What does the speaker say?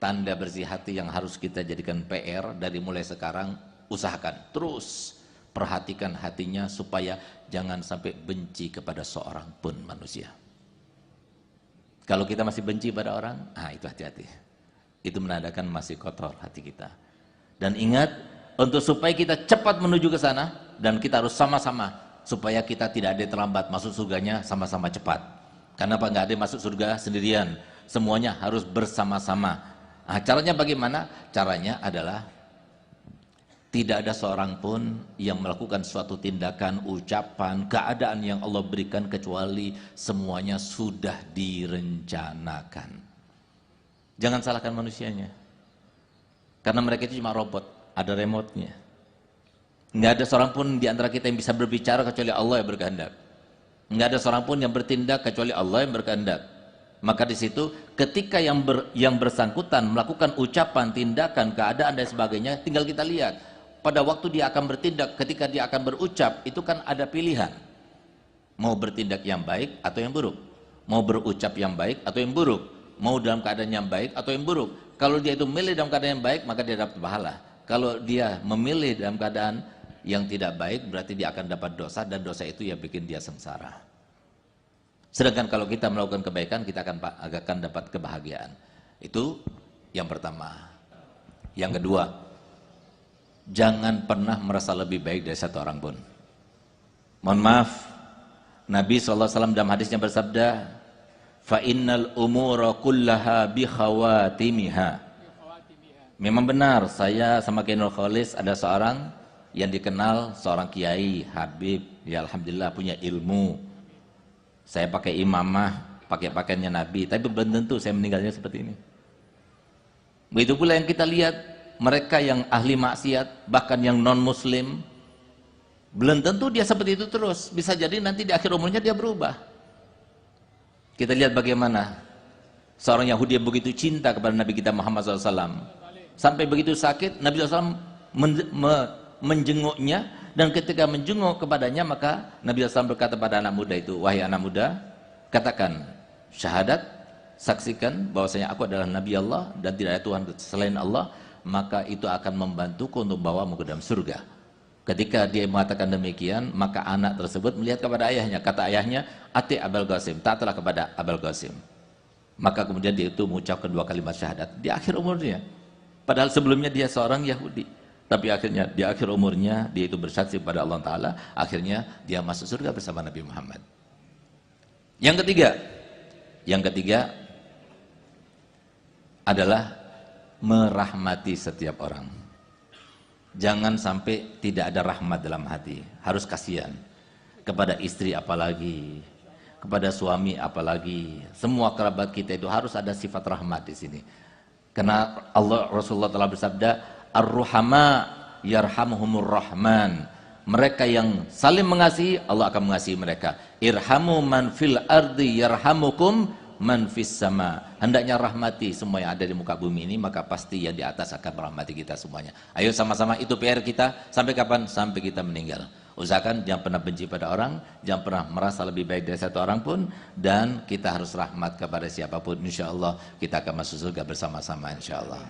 tanda bersih hati yang harus kita jadikan PR dari mulai sekarang. Usahakan terus perhatikan hatinya supaya jangan sampai benci kepada seorang pun manusia. Kalau kita masih benci pada orang, itu hati-hati. Itu menandakan masih kotor hati kita. Dan ingat, untuk supaya kita cepat menuju ke sana, dan kita harus sama-sama, supaya kita tidak ada terlambat masuk surganya sama-sama cepat. Karena apa? Nggak ada masuk surga sendirian, semuanya harus bersama-sama. Caranya bagaimana? Caranya adalah tidak ada seorang pun yang melakukan suatu tindakan, ucapan, keadaan yang Allah berikan kecuali semuanya sudah direncanakan. Jangan salahkan manusianya. Karena mereka itu cuma robot, ada remote-nya. Nggak ada seorang pun di antara kita yang bisa berbicara kecuali Allah yang berkehendak. Nggak ada seorang pun yang bertindak kecuali Allah yang berkehendak. Maka di situ ketika yang bersangkutan melakukan ucapan, tindakan, keadaan dan sebagainya, tinggal kita lihat. Pada waktu dia akan bertindak, ketika dia akan berucap, itu kan ada pilihan. Mau bertindak yang baik atau yang buruk. Mau berucap yang baik atau yang buruk. Mau dalam keadaan yang baik atau yang buruk. Kalau dia itu memilih dalam keadaan yang baik, maka dia dapat pahala. Kalau dia memilih dalam keadaan yang tidak baik, berarti dia akan dapat dosa, dan dosa itu ya bikin dia sengsara. Sedangkan kalau kita melakukan kebaikan, kita akan dapat kebahagiaan. Itu yang pertama. Yang kedua, jangan pernah merasa lebih baik dari satu orang pun. Mohon maaf, Nabi SAW dalam hadisnya bersabda, fa innal umura kullaha bi khawatimiha. Memang benar, saya sama Kenul Kholis ada seorang yang dikenal seorang kiai, habib, ya alhamdulillah punya ilmu. Saya pakai imamah, pakai pakaiannya Nabi, tapi belum tentu saya meninggalnya seperti ini. Begitu pula yang kita lihat, mereka yang ahli maksiat, bahkan yang non-muslim, belum tentu dia seperti itu terus. Bisa jadi nanti di akhir umurnya dia berubah. Kita lihat bagaimana seorang Yahudi yang begitu cinta kepada Nabi kita Muhammad SAW. Sampai begitu sakit, Nabi SAW menjenguknya. Dan ketika menjenguk kepadanya, maka Nabi SAW berkata pada anak muda itu, wahai anak muda, katakan syahadat, saksikan bahwasanya aku adalah Nabi Allah dan tidak ada Tuhan selain Allah, maka itu akan membantuku untuk membawamu ke dalam surga. Ketika dia mengatakan demikian, maka anak tersebut melihat kepada ayahnya, kata ayahnya, ati Abul Qasim, taatlah kepada Abul Qasim. Maka kemudian dia itu mengucapkan 2 kalimat syahadat di akhir umurnya. Padahal sebelumnya dia seorang Yahudi. Tapi akhirnya di akhir umurnya dia itu bersaksi kepada Allah Ta'ala, akhirnya dia masuk surga bersama Nabi Muhammad. Yang ketiga adalah merahmati setiap orang. Jangan sampai tidak ada rahmat dalam hati, harus kasihan kepada istri apalagi, kepada suami apalagi, semua kerabat kita itu harus ada sifat rahmat di sini. Karena Rasulullah telah bersabda, Ar-Ruhama yarhamuhumur Rahman. Mereka yang saling mengasihi, Allah akan mengasihi mereka. Irhamu man fil ardi yarhamukum man fis sama. Hendaknya rahmati semua yang ada di muka bumi ini, maka pasti yang di atas akan merahmati kita semuanya. Ayo sama-sama, itu PR kita. Sampai kapan? Sampai kita meninggal. Usahakan jangan pernah benci pada orang, jangan pernah merasa lebih baik dari satu orang pun, dan kita harus rahmat kepada siapapun. Insya Allah kita akan masuk surga bersama-sama, insya Allah.